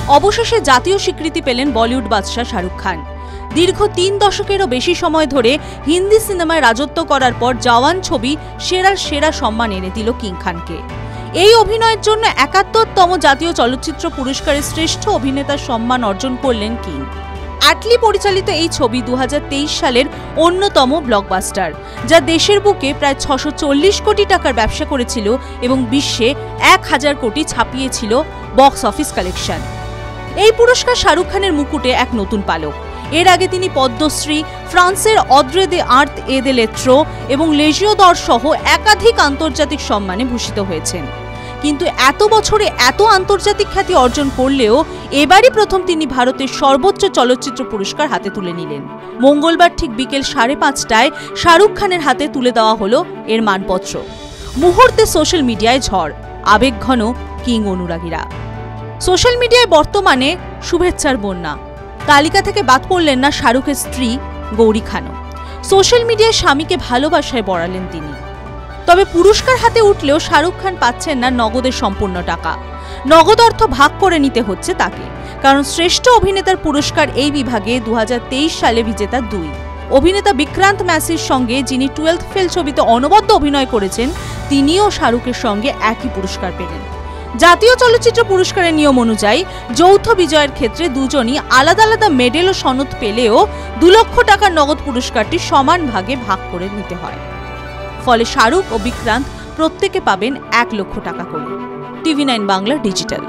অবশেষে জাতীয় স্বীকৃতি পেলেন বলিউড বাদশাহ শাহরুখ খান। দীর্ঘ 3 দশকেরও বেশি সময় ধরে হিন্দি সিনেমায় রাজত্ব করার পর জওয়ান ছবি সেরা সম্মান এনে দিল কিং খানকে। এই অভিনয়ের জন্য ৭১তম জাতীয় চলচ্চিত্র পুরস্কারের শ্রেষ্ঠ অভিনেতার সম্মান অর্জন করলেন কিং। অ্যাটলি পরিচালিত এই ছবি 2023 সালের অন্যতম ব্লকবাস্টার, যা দেশের বুকে প্রায় 640 কোটি টাকার ব্যবসা করেছিল এবং বিশ্বে 1000 কোটি ছাপিয়েছিল বক্স অফিস কালেকশন। এই পুরস্কার শাহরুখ খানের মুকুটে এক নতুন পালক। এর আগে তিনি পদ্মশ্রী, ফ্রান্সের অদ্রে দে আর্থ এ দে লেট্রো এবং লেজিও দর সহ একাধিক আন্তর্জাতিক সম্মানে ভূষিত হয়েছেন। কিন্তু এত বছরে এত আন্তর্জাতিক খ্যাতি অর্জন করলেও এবারই প্রথম তিনি ভারতের সর্বোচ্চ চলচ্চিত্র পুরস্কার হাতে তুলে নিলেন। মঙ্গলবার ঠিক বিকেল 5:30টায় শাহরুখ খানের হাতে তুলে দেওয়া হলো এর মানপত্র। মুহূর্তে সোশ্যাল মিডিয়ায় ঝড়, আবেগঘন কিং অনুরাগীরা। সোশ্যাল মিডিয়ায় বর্তমানে শুভেচ্ছার বন্যা। তালিকা থেকে বাদ পড়লেন না শাহরুখের স্ত্রী গৌরী খানও। সোশ্যাল মিডিয়ায় স্বামীকে ভালোবাসায় বড়ালেন তিনি। তবে পুরস্কার হাতে উঠলেও শাহরুখ খান পাচ্ছেন না নগদের সম্পূর্ণ টাকা। নগদ অর্থ ভাগ করে নিতে হচ্ছে তাকে, কারণ শ্রেষ্ঠ অভিনেতার পুরস্কার এই বিভাগে 2023 সালে বিজেতা 2 অভিনেতা বিক্রান্ত ম্যাসির সঙ্গে, যিনি 12th ফেল ছবিতে অনবদ্য অভিনয় করেছেন, তিনিও শাহরুখের সঙ্গে একই পুরস্কার পেলেন। জাতীয় চলচ্চিত্র পুরস্কারের নিয়ম অনুযায়ী যৌথ বিজয়ের ক্ষেত্রে দুজনই আলাদা আলাদা মেডেল ও সনদ পেলেও 2 লক্ষ টাকার নগদ পুরস্কারটি সমান ভাগে ভাগ করে নিতে হয়। ফলে শাহরুখ ও বিক্রান্ত প্রত্যেকে পাবেন 1 লক্ষ টাকা করে। TV9 Bangla digital.